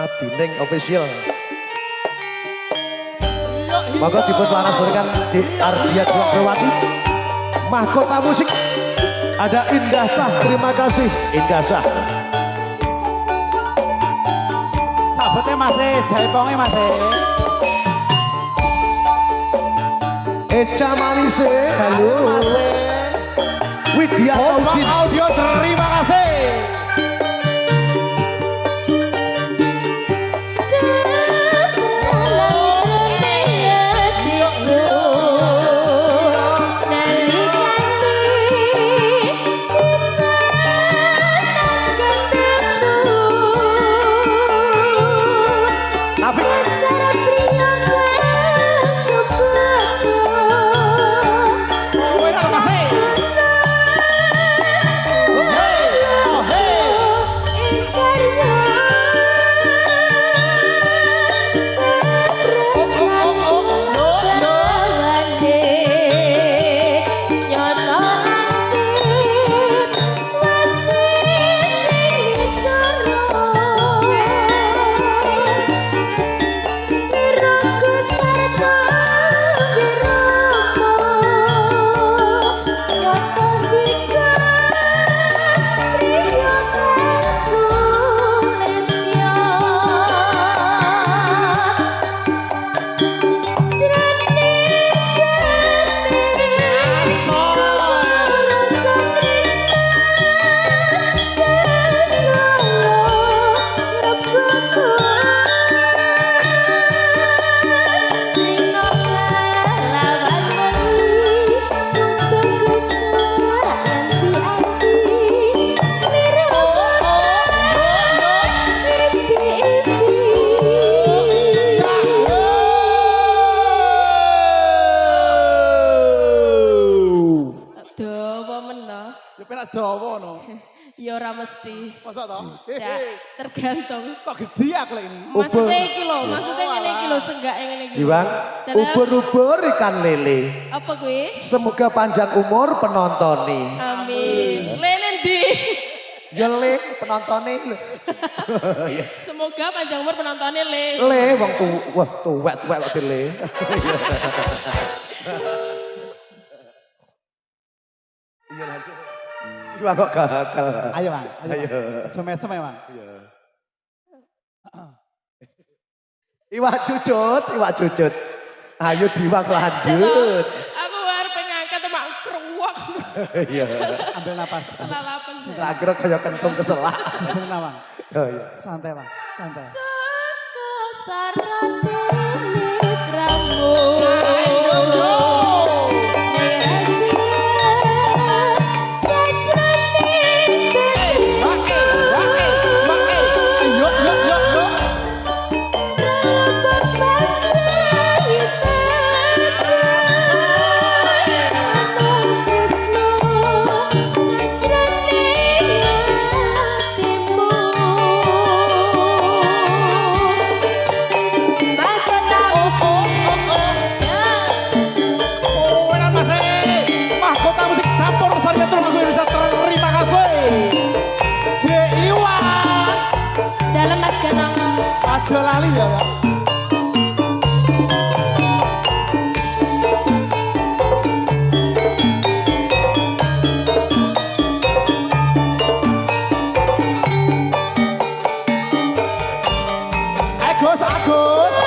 Dining official. Maka dipun waraskan di Ardia Dwakrawati. Mahkota musik ada Indah Sah. Terima kasih Indah Sah. Sabetnya masih, jaipongnya masih. Eca Manise, halo. Widya Taudin. Audio terima kasih. Ya ora mesti. Masa toh? Ya, tergantung. Kok gede aku lek ini. Maksudnya iki lho, maksudnya ngene iki lho, senggak ngene iki. Diwang, ubur-ubur ikan lele. Apa kuwi? Semoga panjang umur penontoni. Amin. Lene ndi? Ya le penontone lho. Semoga panjang umur penontonnya le. Le wong wah tuwek-tuwek kok dile. Iya lanjut. Diwang kok gagal. Ayo Bang. Ayo. Mesem ya Bang. Iya. Iwak cucut. Ayo Diwang lanjut. Aku arep ngangkat mak kruwak. Iya. Ambil napas. Selalapan. Tak kira kaya kentung keselak. Nah Bang. Oh iya. Santai Bang. Santai. Saka sarate mitramu. Aja lali ya. Agus.